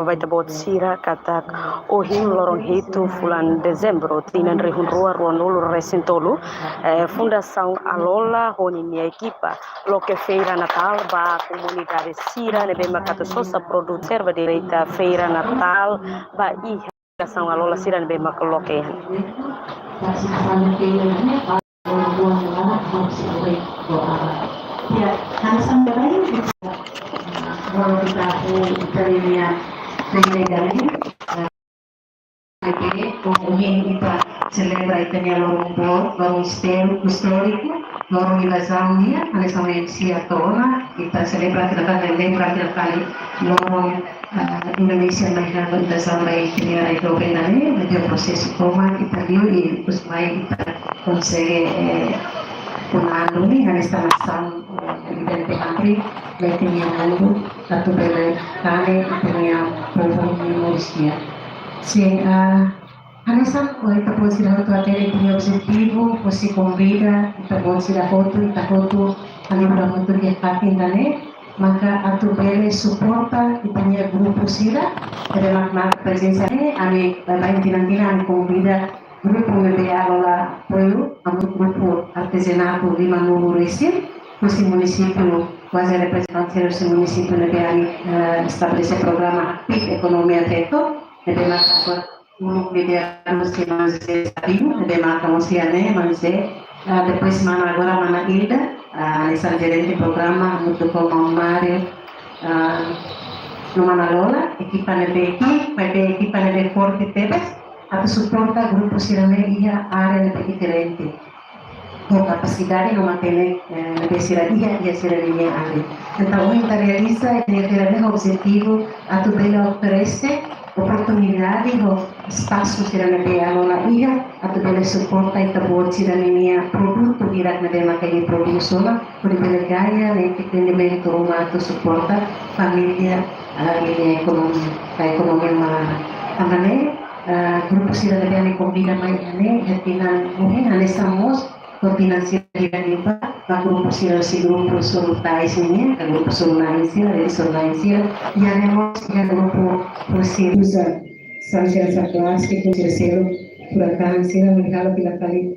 vai tabot sira katak ohim lorong hitu fulan dezembro tinan rehun rua nulu resintolu fundação alola honi minha equipa lo que feira natal ba comunidade sira nebe makata sosa producer ba direita feira natal ba i fundação alola sira nebe makaloke ya karena sampai lain kalau kita dari negara mungkin kita celebra itanya lorong histórico lorong ilasamia ane sama Indonesia corona kita celebra kita kali lorong Indonesia mereka kita sampai kini itu benarnya media proses koma kita liu terus main kita konsege punano ni ane sama evidente antri leitenya mundo satu bela kane itanya program Indonesia Sim, Alessandro, ita pode ser a tua tele de objetivo, você convida, ita pode ser a foto, ali para muito dia patin dane, maka a tu pele suporta, ita nya grupo sira, adalah presença ne, ane lain tinantina convida grupo MBA Lola Apoio, a grupo artesanato Lima Nulu Resim, esse município quase representante desse município MBA estabelece programa PIC Economia Teto, nebe maka uluk media mesti manze sabiu nebe maka mesti ane manze depois mana agora mana Hilda essa gerente programa muito como Mário no mana Lola equipa nebe forte tebes atau suporta grupo sirane ia área nebe diferente com capacidade no mantém nebe siradia ia siradia área então kita realiza e ter objetivo atau bela oferece oportunidade ou espaço sira nebe alola ia atau bela suporta ita buat sira minha produto irak nebe makai produção por bela gaya ne entendimento rumah atau suporta família minha ekonomi mana tambane grupo sira nebe ane convida mai ane hatinan muhe ane samos koordinasi dengan grupo sira si grupo solutais ini grupo solutais ya nemos ya grupo usa sanjaya saklas que terceiro furacão sira mercado pela kali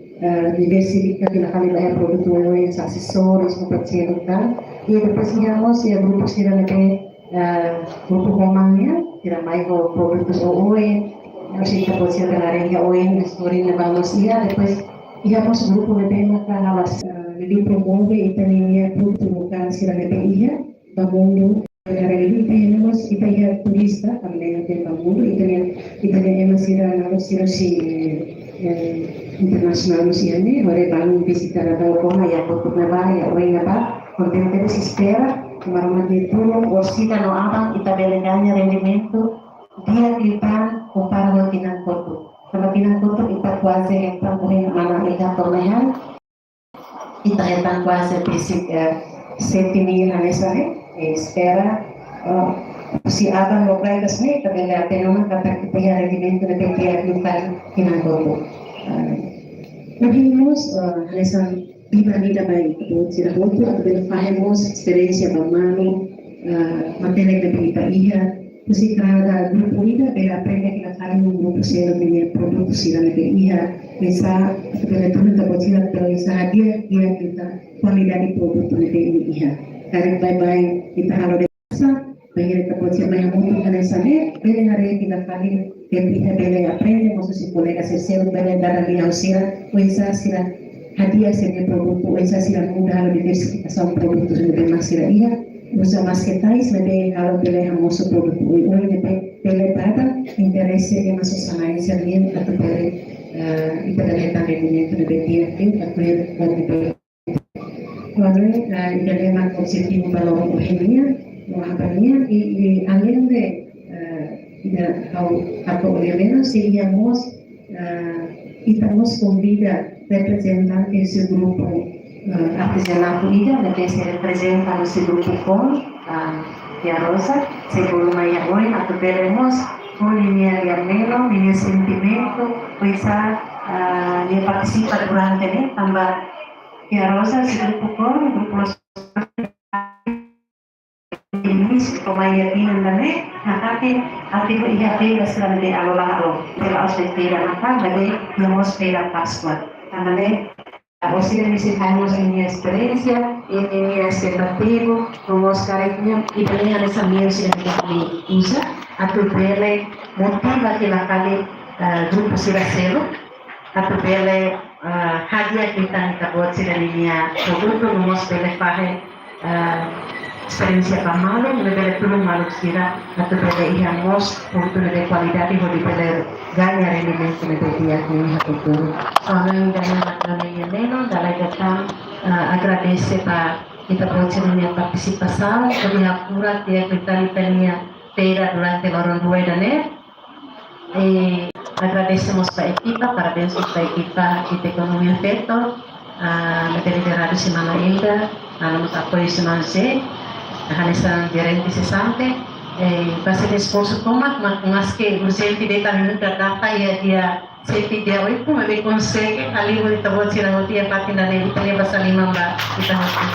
diversifica pela kali banyak produtos accessórios compartilhando e depois digamos ya grupo sira nebe grupo romania sira mais produtos OE así que pode ser pela área OE história na vamos ia depois digamos grupo de tema kalas lebih promove ita niya putulukan sila de iya bamundo kareli tenemos ita ya turista también de bamundo ita niya emas sila si internacional siane ore bangun visitar atau koma ya untuk neba ya oi neba contente se espera marma de tulo osita no abang ita beleganya rendimento dia lipan comparado dengan corto Kemungkinan untuk kita kuasa yang paling mana kita perlahan kita yang kuasa basic setting hanesane espera si abang lo praitas ni tapi ada fenomen kata kita ya rendimento de dia lupa kinan goto nabimos hanesan vida baik sila goto at fahemos experiencia pamano materia de kita iya Kasi cada grupo ida aprende que la kali un grupo sila punya produk sila lebih iya bisa kebetulan tak boleh tapi bisa dia kita kualitas produk lebih iya karena bye kita kalau desa bayar kita boleh banyak untuk karena sana beli hari kita kali kita beli aprende maksud si kolega sesel beli darah dia sila bisa sila hadiah sila produk bisa sila mudah lebih diversifikasi produk lebih masih iya usa mais que tais nebe kalau pilih moso produk oi nebe pilih pada interesse yang masuk sana ini atau pilih itu dari rendimento nebe dia atau nebe lalu dari mana objetivo balon ohimia nohabania e além de ao menos seguíamos estamos convida representantes do grupo artesanato ida que se representa no seu grupo com a Rosa, seguro Maya hoy atau veremos con línea de anhelo, línea de sentimiento, pues dia participa durante tambah a Rosa, se grupo con grupo inis pemayatin nane nakati ati ko ihati basra de alola alo pela osentira nakal de nos pela Pascua nane Osile visitamos en mi experiencia, en mi expectativa, como cariño y tenía esa mierda que me usa, a tu pele motiva que la kali grupo sila selo, a tu pele hadiah kita kita buat sila niya produto nomos pele pahe experiencia pamalo, le pele tulung maluk sila, a tu pele ihamos punto de cualidad y de pele gaya rendimiento de dia que futuro. Orang yang menos dalam datang agradece para kita pode participação, poder apura dia kita ditanya feira durante o ano 2 de janeiro. E agradecemos para a equipa, parabéns para a equipa de economia feito, a Federado Semana Ilha, a nos apoio Semana C, a Hanessa gerente cessante. Fazer esforço toma, mas que o gente de também da data e dia safety dia hoje como ele consegue ali o tabo tira o dia para que na ele tenha basta lima ba kita hoje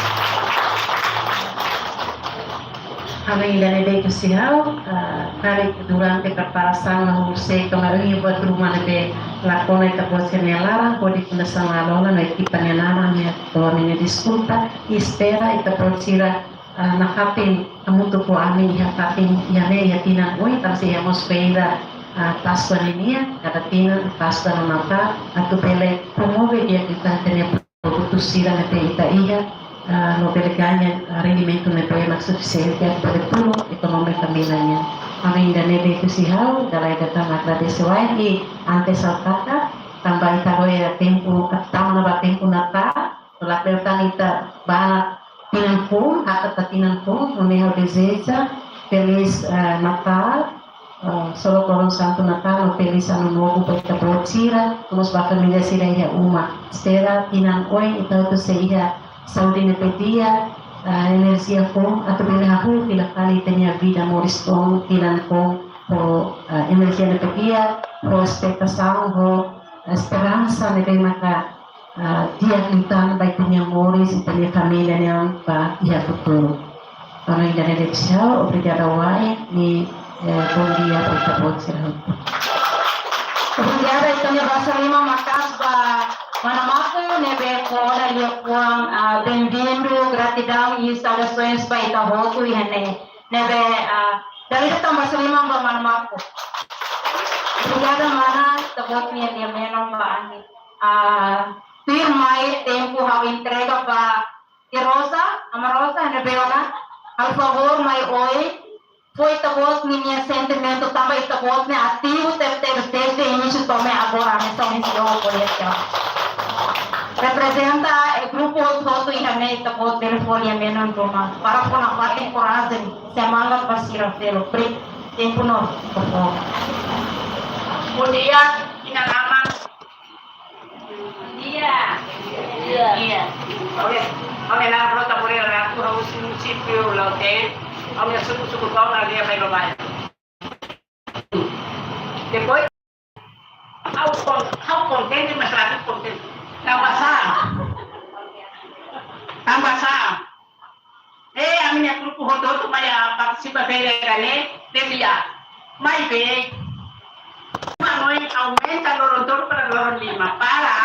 kami ainda nem que se hau kali durante preparação no sei como ele buat rumah de lakona e tabo tira lara pode começar a lola na equipa nela minha toa minha desculpa e espera e tabo tira nakapin amuto po amin hapapin yane yatina oi kasi hamos feira Pascua ninia kada tina Pascua na mata atu pele promove dia kita tenha produto sila na ita iya no pele ganha rendimento na pele mais suficiente para tudo economicamente nya kami ainda nebe kusihau dalai datang agradece wai e antes saltaka tambah ita ya tempo tama na tempo nata la pertanita bana tinan pun atau tinan pun meneho deseja feliz Natal. Solo por un santo Natal, feliz ano novo para esta brocira, vamos para a família sira ia uma, espera tinan oi então tu seria saúde ne pedia, energia com a tu bela hu que la kali tenha vida moriston tinan com energia ne pedia, pro expectação, pro esperança ne bem maka dia kita baik tenha moris e tenha família ne para ia futuro. Para ainda ne tchau, obrigada wai e bom dia para kita pode Obrigada, então eu vou lima makas ba manamaku nebe kona dia puang bem-vindo, gratidão e saudações para ita hotu e nebe dari kita bahasa lima ba manamaku. Obrigada mana tabot minha dia menon ba ani. Tuir mai tempo hau entrega ba Rosa, Amarosa nebe ona. Al favor mai oi foi tabot minha sentimento também tabot me ativo desde início também agora nessa missão política representa o grupo todo e também tabot telefonia menon Roma para pôr na parte coragem semangat pasira pelo pri tempo no por favor bom dia inalaman dia oke na rota por el rato a un municipio la hotel ang suku-suku kau na dia may babae. Depois, how contente mas lagi contente. Tambah sah. A minha grupo rodou tu maya participa bem gane, devia. Mai bem. Manoy aumenta lorontor para loron 5 para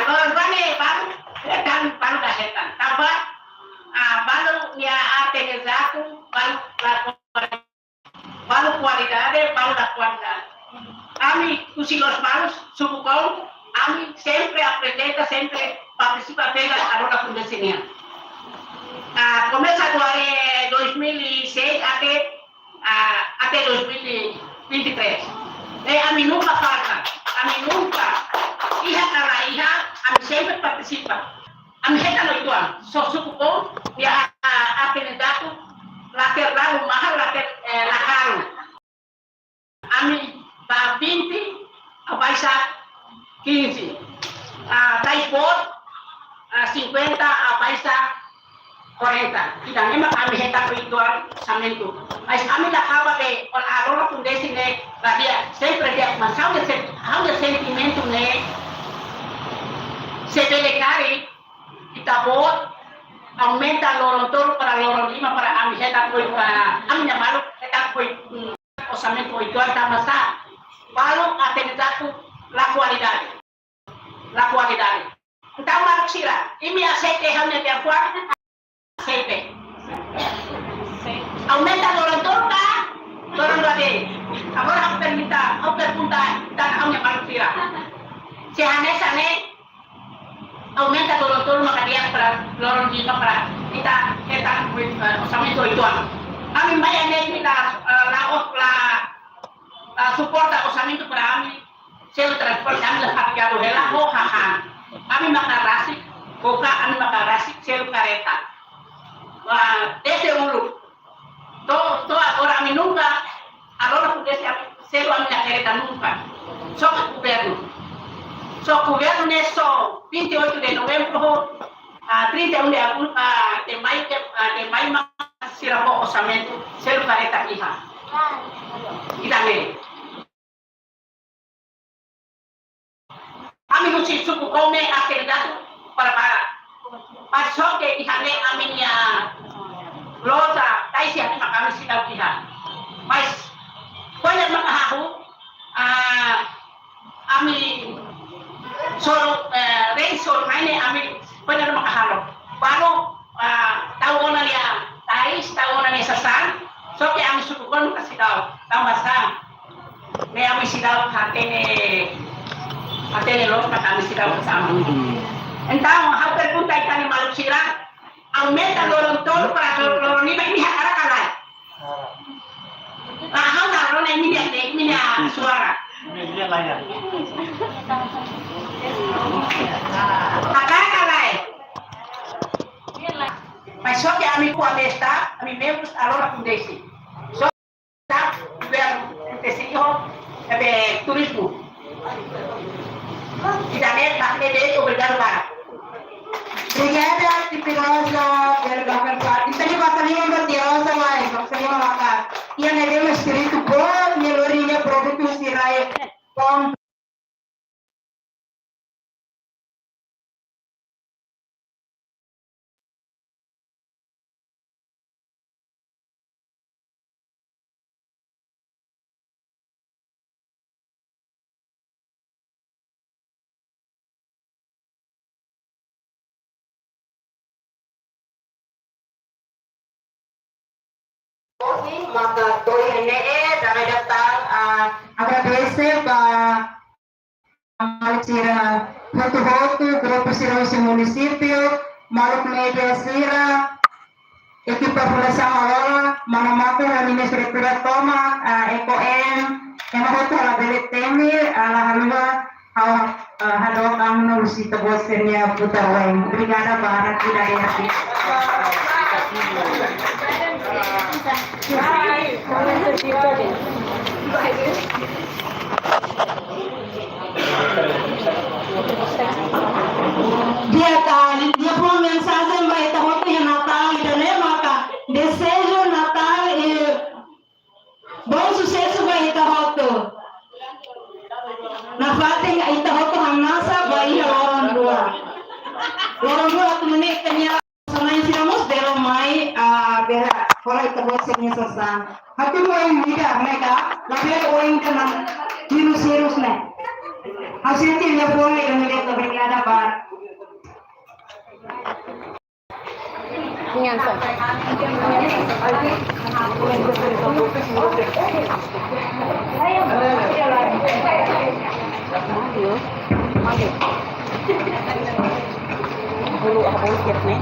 loron bane dan baru dahetan tambah baru ya exato baru kualidade baru da kualidade ami kusilos malos subukau ami sempre apresenta sempre participa pela agora fundação começa agora 2006 até 2023 ami nunca falta ami nunca iha ami sempre participa. Ami heta no ituan, so suku ko ya apenedatu later lalu mahal later lakaru. Ami ba 20 abaisa 15. Taipot 50 abaisa 40. Kita memang kami heta ko ituan samento. Mas kami nakaba de alora fundesi ne radia sempre dia mas how the sentimento ne se delegare itabot aumenta lorong tol para lorong 5 para ami hetak koi para amnya malu hetak koi osamento itu ada masa balu atendatu la qualidade então malu sira imi aceite hamnya dia kuat aceite aumenta lorong tol ka lorong lagi agora aku pergunta dan amnya malu sira si hane aumenta lorong maka dia para lorong 5 para kita osamento itu ami bayar kita la suporta osamento para ami sel transport kami lepas jauh hela ho hahan ami makarasi boka ami makarasi sel kereta dese ulu to agora ami nunca agora pudesse sel ami kereta nunca so governo nesse 28 de novembro a 31 de maio sira po orçamento sel careta iha idame ami nusi suku come atividade para paso que ihane aminya losa taisi ami makami sila iha mas konya makahahu ami solo rensol maine ami konya makahalo baru tahunan ya tais tahunan ya sasan so que ami suku kon kasih tahu tambah sang me ami sidau atene lo kami sidau bersama então hal pergunta ikan malu sira aumenta lorong tol para lorong ini hakara kalai hal lorong ini dia suara ini lainnya hakara kalai mas só que ami ku amesta ami membros alora fundesi so tá ver tesiho turismo tidak ada de obrigado para Obrigada, Tipirosa, pelo bacana para. Isso aí vai sair uma tiosa, vai sair uma vaca. E a neve é escrito bom, melhoria, produto, sirai, com. Maka doi NE dari datang agradecer para Malcira Roto Grupo Cirrose Município Maluco Media Sira equipe população Arola Manamato a Ministratura Toma ECOM Emahoto a Beletemi a la Halua Hadok ang Lusita Bosenya Putawai. Obrigada para kita dari hati. Dia pun mensagem vai estar muito em Natal e também maka desejo Natal e bom sucesso vai estar muito na fating estar muito hanasa vai lorong dua tu menit tanya selain sinamos dero mai bela kalau itu bosnya selesai hati mau yang tidak mereka tapi orang dengan virus nih hasilnya dia boleh yang melihat berbeda bar Ingat bulu nih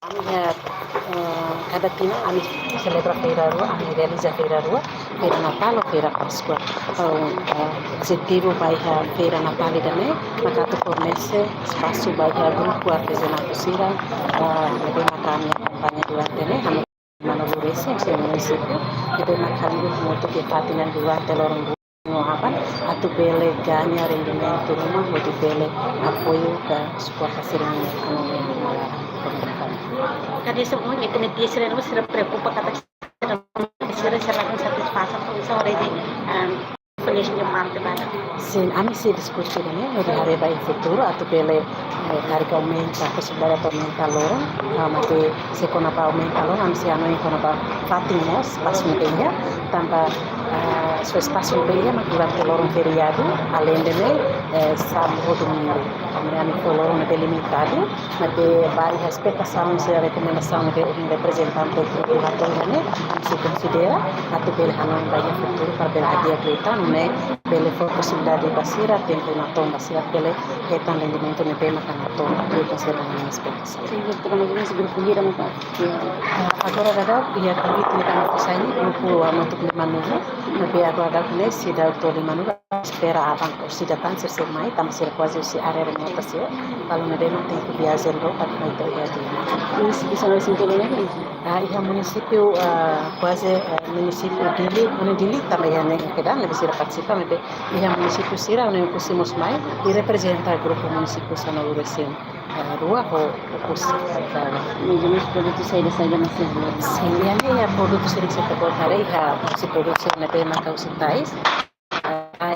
Ya, cada tina kami celebra feira rua, kami realiza feira rua, feira Natal ou feira Páscoa. Objetivo vai a feira Natal também, maka tu fornece espaço vai a grupo artesanato sira, lebih maka kami kampanye durante ne, kami manoluresi yang município, lebih maka lido muito que patinan durante lorong no apa, atau bele ganha rendimento rumah, atau bele apoio da suporta sirene ekonomi Malarang. Kadi semua itu nih dia sering preocupa kata sering selalu satisfação com isso already feliz de parte bala. Sim, a mim se discute também, no hari vai futuro, atau bele carga aumenta, a possibilidade de aumentar loro, mas se quando para aumentar loro, a mim se ano quando para fatimos, espaço meia, também seu espaço meia, mas durante loro feriado, além de sábado domingo, a mim foi loro delimitado, mas de várias expectações e recomendação de um representante do grupo Ratolane, a mim se considera, atau bele hanan vai futuro para bele hadiah kereta, não é bele for possibilidade de basira, tempo na tom basira, bele retan rendimento ne bema na tom, que considera uma expectação. Sim, itu kan lagi grupo gira mo pa. Agora ia kami tinatawag ko sa inyo, grupo untuk lima nulo, nabi agora ne sida to lima nulo, espera abang ko sida tan sersemai, tam sir quase si area remota sir, kalau ne bema tem que viajar lo para mai to ia di. Ini bisa nasi tolong ya. Ia município quase município Dili também é né que dá, ne bisa participa, mas ia município sira, ne pusimos mai e representa o grupo município Sanauresin. Rua ou curso. Mesmo os produtos saída masih. Sim, ya produtos sering saya terbuat si produksi na bem makausitais.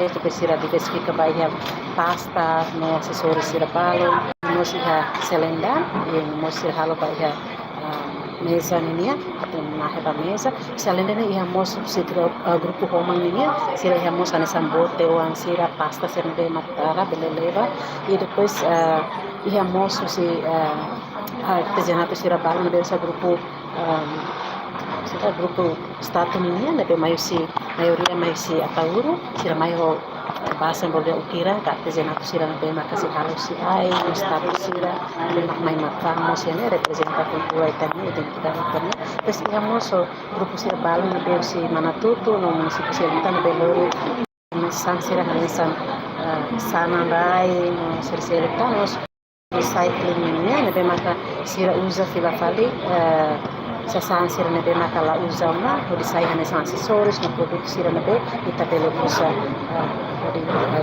Itu pesira diversifica baia pasta, no acessórios sira palo, no siha selenda, e no sira halo baia mesa ninia, na heba mesa. Selenda ni ia mos si grupo Roma ninia, sira ia mos ane sambote ou sira pasta sira bem matara, beleleva, e depois ia mos si artesanato sira balo no dessa grupo grupo stato ninia, nebe maioria mais si atauru, sira maior base boleh ukira ka artesanato sira nebe makasi halo si ai, no stato sira, nebe mai matamo sene representa cultura italiana, identidade italiana. Terus íamos grupo sira balo nebe si Manatutu, no município sira nebe lori san sira hanisan sanandai, no sira tanos recycling ninia, nebe maka sira usa filafali sasaran sira nebe maka la usa uma, o sai hanisan acessórios, no produto sira nebe ita bele usa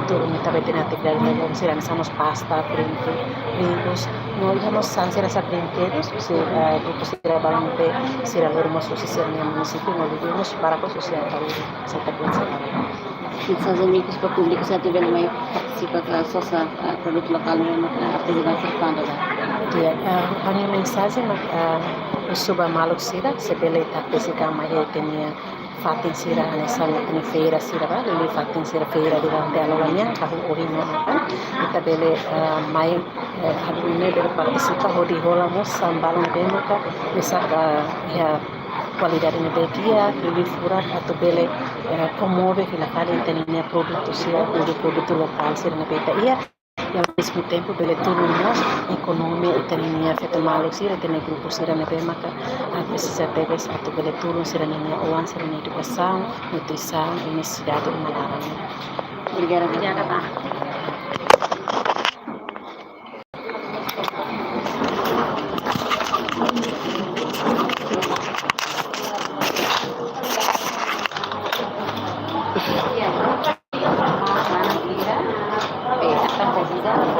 turun ita bete na atividade nebe sira hanisamos pasta, brincos, no íamos san sira sa brinquedos, si grupo sira balo nebe sira lormos o sira no município, no vivimos para coso sira tauri, Santa Cruz. Esses amigos para público se tiver mais participa da sosa produto local mesmo artesanato serpando lá. Dia, a minha mensagem é sobre a maluk sira, se bele tapesika mai tenia fatin sira nessa feira sira ba, ele fatin sira feira durante a lolanya, kahu orino kan, kita bele mai hadune bele participa hodi hola mos sambalon demaka, bisa ya qualidade de dia, ele furar atau bele promove filafali intenia produto sira, produto local sira na beta ia. E ao mesmo tempo bele turnos economia itania feita malo sira tene grupo sira na bem maka precisa teves atau bele turnos sira na oan sira na educação, nutrição e necessidade de Malarang. Obrigada tá.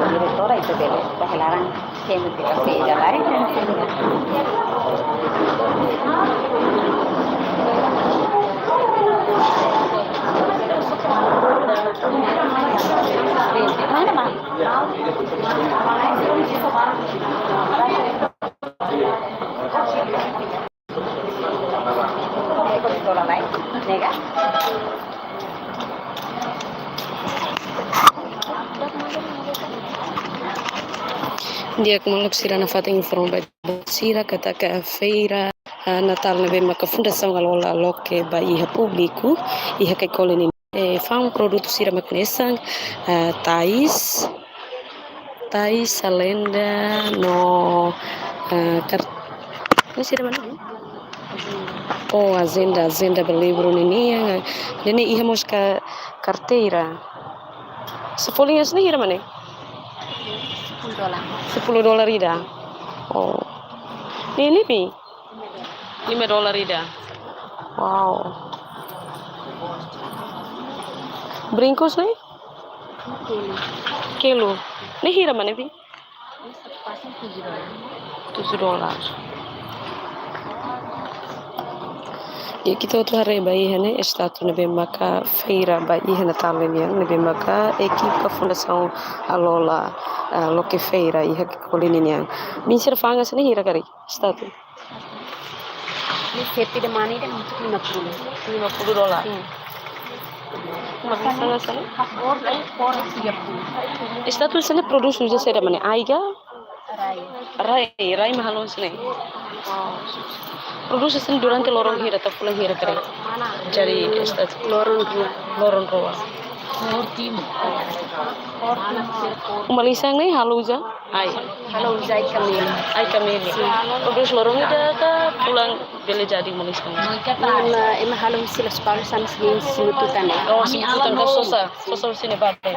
Diretora itu bele, Bahelarang kemu di feira lain. Mana mah? Ikut sekolah lain, nega? Dia kemaluk sira na fating from ba sira kata ka feira Natal na bem maka fundação alola loke ba iha público iha kai koloni fam produto sira makunesang Thais Salenda no Ini sih mana? Oh, agenda berlibur ini ya. Ini íamos ke carteira. Sefolhinhas ni hira mana? $10 ida. Oh. Ini pi? $5 ida. Wow. Brincos nih? Kilo. Ini hira mana pi? $7. Ya kita tu hari bayi hane estatu nebe maka feira bayi hane talenian nebe maka equipa fundação Alola loke feira iha kolinian min ser fanga sene hira kari estatu Ini seti de mani dan untuk $50 Maka sana sana Por 30. estatu sene produz uja seda mane aiga rai mahalon sene produce sene durante lorong hira ta pula hira kare jari estatu lorong roa Umalisang nih haluza ai kamili produce lorong ida ka pulang bele jadi malisang Ema halong sila sekolah sama sinututan eh. oh sinututan ka sosa sini bape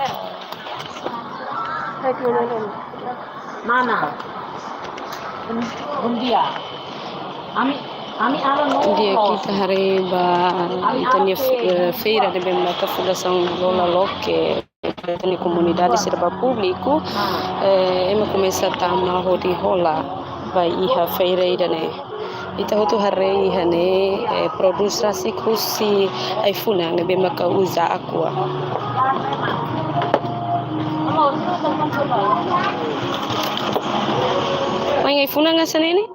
Mana? Bundia. Ami ala no. dia kita hari itanya feira de bem da fundação Lola Loke tani comunidade serba público ema começa a tama hodi rola vai iha feira idane ita hotu hari ihane produs rasi kusi ai funa ne bem ka usa aqua Mai ai funa ngasane ini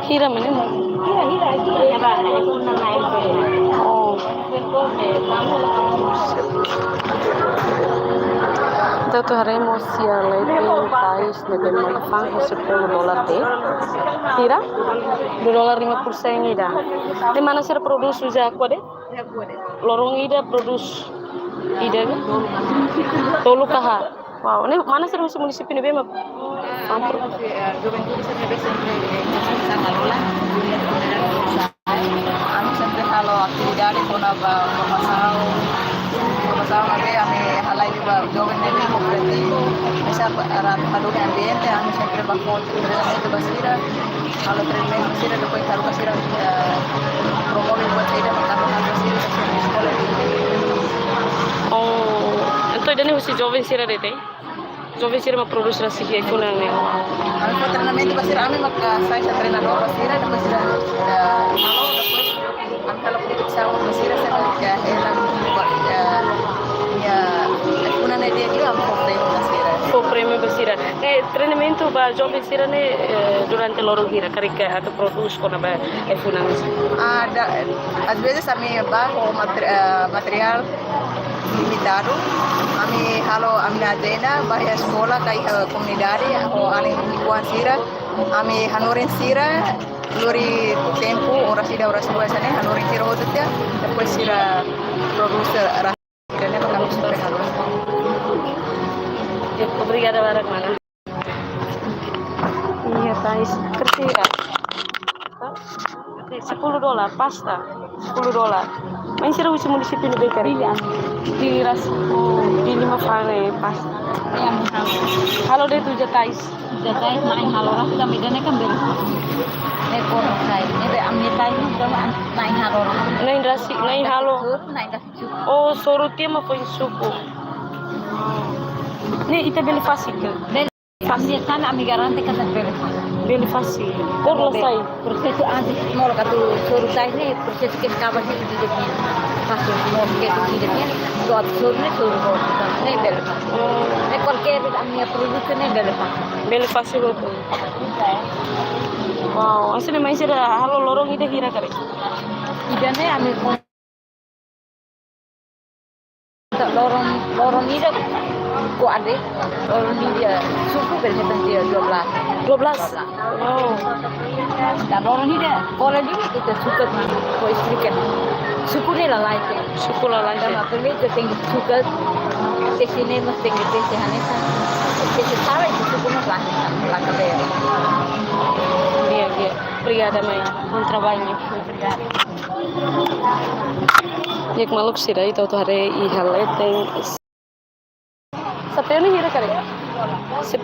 Hira mana? Oh. Então tu haremos ya lagi país de Benfang $10 deh. Hira? $2.50 ida. Di mana sih produs uja aku deh? Lorong ida produs ida kan? Tolu kaha. Wow, ini mana sih munisip ini bema? Sempre halo atividade con formação ame halai juga jovem nebe cooperativo esa para medio ambiente ame sempre bajo treinamento basira halo treinamento basira depois taruh basira promover buat saya dan taruh basira di sekolah Oh, então ini usi jovem sira dete? Jovem sira ma produs rasi kia kunan ne. ame buat treinamento basira ame maka saya treinador basira dan basira halo depois ame kalau kita basira saya heran una idea che ho Fo prêmio basira. Treinamento ba jovem sira ne durante loro gira carica atau produs kona ba e funan. Às vezes a minha bajo material limitado ami halo amina agenda bahaya sekolah kai komunidade o alin ikuan sira ami hanurin sira lori tempo ora sida ora sua sana hanurin sira hotetnya depois sira producer rasirane bakal sampai halus Obrigada barang mana? Iya guys, kerja. $10 pasta, $10. Main sira usi munisip ini bakery. Di ras di 5 franc pasta. Halo deh tu jatais main halora sudah midane kan beri. Ekor saya. Ini ambil tayo sudah main halora. Nain rasi, nain halo. Oh, sorutia ma foi suco. Nih, ita beli fasik. Pasti kan ami garanti kan beri. Beli fasik. Por lasai. Proses antes mau katu suruh saya ni proses ke kabar ni di depan. Pasti mau ke di depan. Dot suruh ni suruh ni beli. Cualquier ami produk ni beli. Beli fasik itu. Wow, asli main sira halo lorong ide hira kare. Idane ami lorong ide ku ade lorong ide suku berhebat dia 12. Oh. Dan lorong ide kalau dia kita suka ko istrikan suku ni lalai ke Suku lalai. dan apa ni kita tinggi suka di sini mesti tinggi di sana che si sabe che tu conosci la carriera. Via, via. Obrigada, mãe. Bom trabalho. Yak maluk sirai tau tu hari I haleteng. Satu ni hira kare. $10.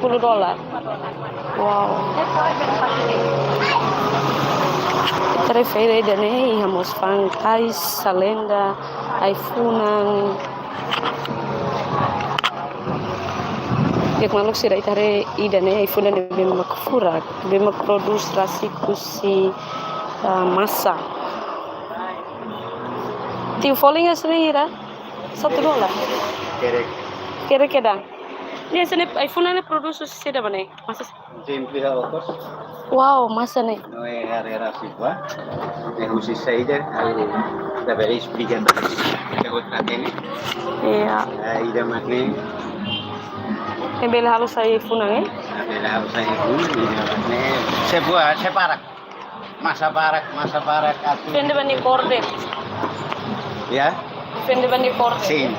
Wow. Tare feira dane I hamos fang tais salenda ai funang. Yak maluk sirai tare I dane ai funang be makfurak, be makprodus rasikusi massa. Tiu falling asne hira $1. Kere kedang. Ni asne iPhone ne produce sida bane. Masa Sempre a okos. wow, masa ne. No è era sicua. E usi seide da bere explica che outra tem. Iya. Ida makne Embel halus saya iPhone ne. ada harus saya pun ida makne sebuah separak. Masa parak atu. Fende bani korde. Ya? Fende bani korde. Sim.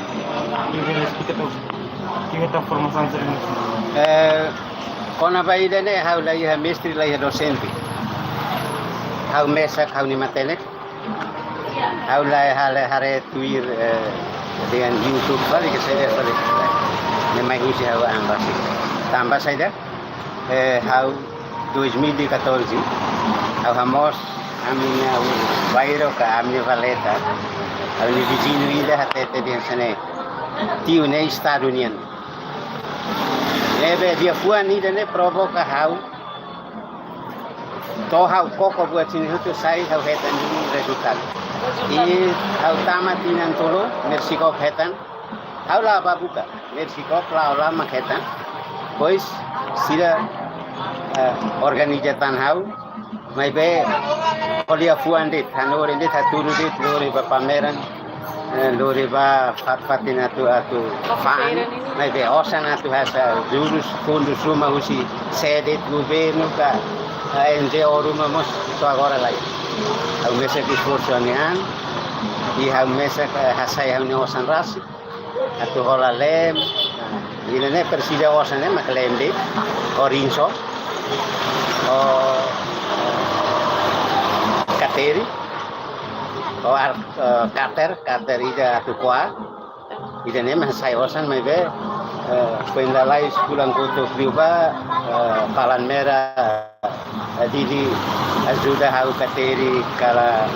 Kona ba ida ne hau la iha mestri la iha docente. Hau mesak hau ni matenek. Hau la hare tuir dengan YouTube balik ke saya balik. Memang usi hau ambasi. Tambah saja hau 2014 hau hamos aminya bairo ka aminya valeta. Hau ni vicino ida hatete di sana. Tiu ne Estados Unidos. Nebe dia fuan ida ne provoca hau. To hau koko buat sini itu saya hau hetan ini resultat. I hau tamat inan tolo Mexico hetan. Hau la babuka Mexico la hetan. Pois sila organisasi hau mai be olia fuan dit hanore dit hatulu dit lori ba pameran lori ba fatina tu atu fan mai be osan atu hasa jurus fundus rumah usi sede governo ka NGO rumah mos itu agora lai au mesa diskursionian I hau mesa hasa hau ne osan ras atu hola lem ini ne persida osan ne maklem dit orinso o kateri o kater ida atu kwa ida ne masai osan mai be pendalai pulang kutu kriuba palan merah didi ajuda hau kateri kala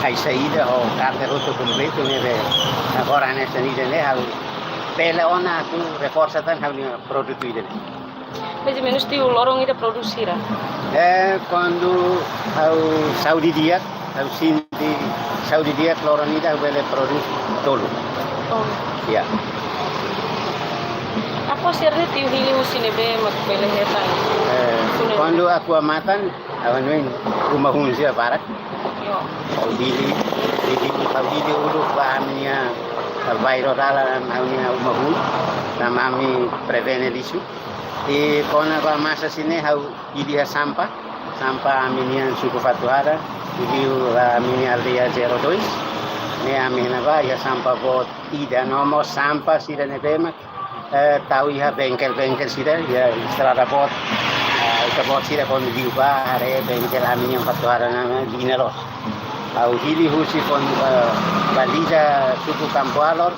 hai saída o kater utu completo ne be agora nessa ida ne hau pele ona tu reforça tan hau ni produto ida Mais ou menos tiu lorong ida produzira. Quando hau Saudi dia hau sindi Saudi dia lorong ida hau bele produs tolo. Oh. Ya. Apa sirne tiu hili usine be makbele hetan. Quando aku amatan awan wen rumah hunsia barat. Yo. Saudi ulu bahamnya bairo dalam haunya rumah hun nama kami prevene disu. E kona ba masa sini hau idia sampah aminia suku Fatuhara idi aminia aldea 02 ne amina ba ya sampah bot ida nomo sampah sida ne bema tahu ya bengkel sida ya strada bot ka bot sida kon diuba are bengkel aminia Fatuhara na dineros au hili husi kon baliza suku Kampualor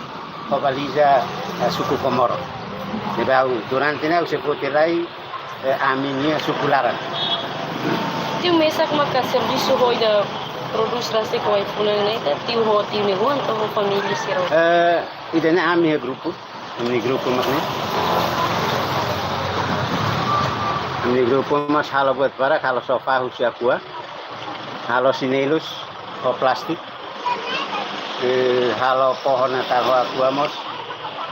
o baliza suku Komoro. Nebau durante ne se potelai aminia sukularan. Tiu mesak maka serviço hoi da produz rase ko ai pulang ne ta tiu ho tiu ne ho anto família siro. Ida ne ami grupo makne. Ami grupo mas halo buat para kalau sofa usia kuah. Halo sinelus o plastik. Halo pohon atau aqua mos.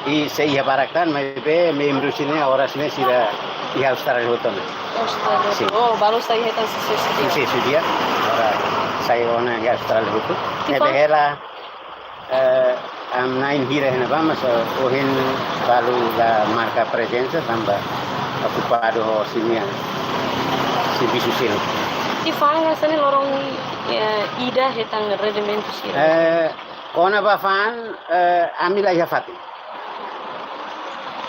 I se ia baraktan mai be membro sini ora sini sira I Australia hoton. Australia. Oh, baru saya hetan Sí, dia. Ora sai ona I Australia hoton. Ne behela am nain hira na vamos ohin balu la marca presenza tamba ocupado sini serviço sino. Ti fanga sene lorong ida hetan rendimento sira. Kona ba fan amila ya fati.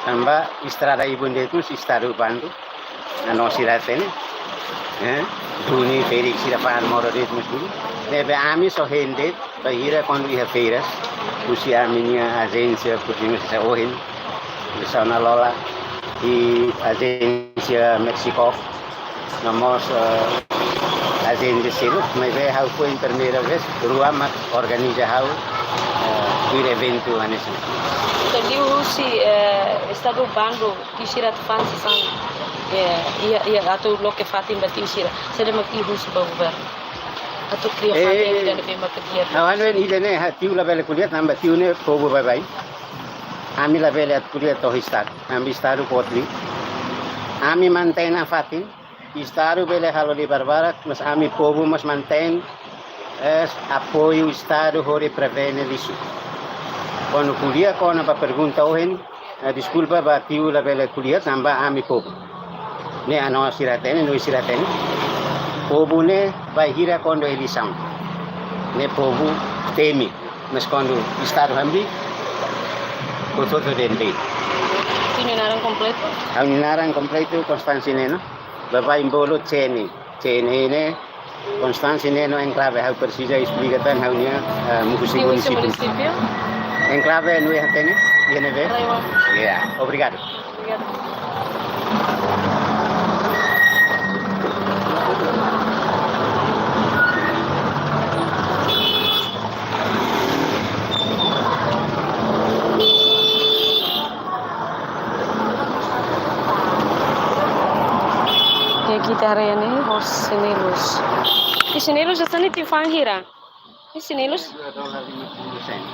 Tambah Estrada Ibunda itu Estado Bantu. Ano siratene. Duni Felix sirapan morodit musulu. Nebe ami so hende bahira quando ia feiras. Usi a minha agência podemos ser ohin. Sana Lola di agência Mexico. Namos agência siru, mas é how foi a primeira vez. Rua mat organiza how ir evento anesu. Jadi usi Estado Bantu isirat fansi sang. Iya atau lo que fatin berarti isira. Saya maki usi bawa. Atau kriya fatin dan lebih makiya. Awan wen idene tiu la bele kuliah nambah tiu ne pobo bye. Ami la bele at kuliah to histar. Ami Estado Potli. Ami mantém a fatin. Estado bele halo di Barbara, mas ami povo mas mantém apoio o Estado hore prevene isso. Quando kuliah quando apa pergunta ohen, desculpa batiu la bele kuliah nambah ami povo. Ne ano siratene no siratene. Povo ne vai hira quando ele são. Ne povo teme, mas quando Estado hambi, o todo dende. Tininaran completo. Ang completo Constanzi Neno. Bapak Imbolo Ceni ini Constanzi Neno enclave hau persija explicatan haunya município. Enclave no hatene, INV. Ya, obrigado. Kita hari ini harus senilus. Di senilus asal ni tifanghira. Di senilus.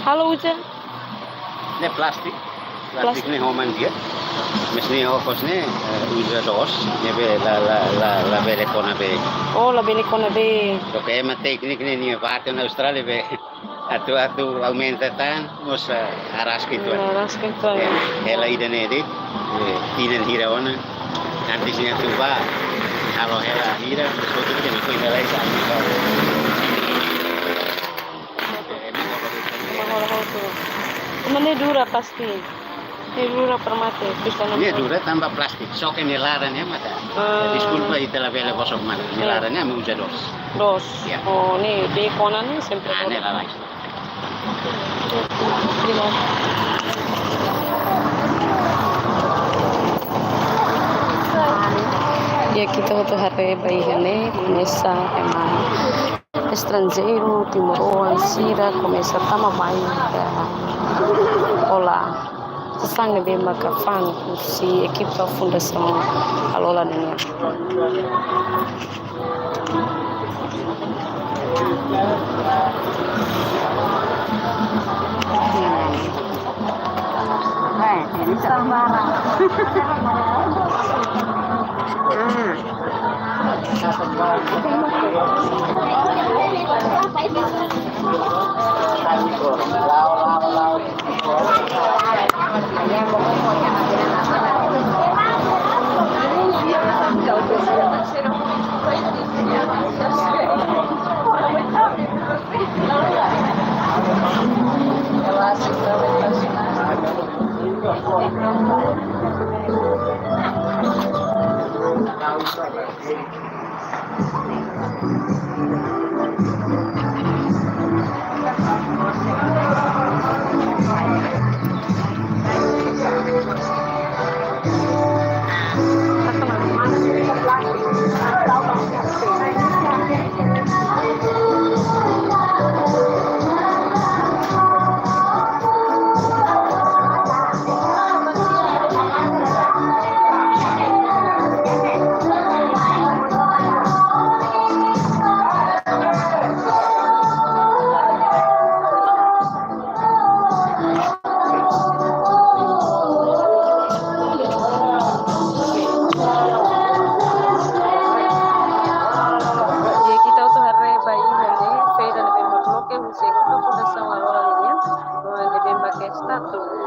Halo uja. Ne plastik ne homan dia. Mesni hokos ne uja dos. Ne be la bele kona be. Oh la bele kona be. Lo que é teknik ne ni parte na Australia be. Atu aumenta tan mos araskito. Araskito. Ela ida ne dit. Tinen hira ona. Antes niya tuba. Kalau ela hira, betul jadi kau ini lagi sama kau. Mana dura pasti. Ini dura permate. Ini dura tambah plastik. Sok ini larannya mata. Disculpa itu lah bela kosong mana. Ini larannya mau uja dos. Dos. Ya. Oh, ini bekonan nih sempre. Ini lalai. E aqui está outro haré baihane, começa estrangeiro, timoro, ansira, começa tama mai ola. Sesang nebe makafang si equipa fundação Alola Nenia.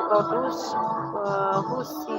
Produz Rússia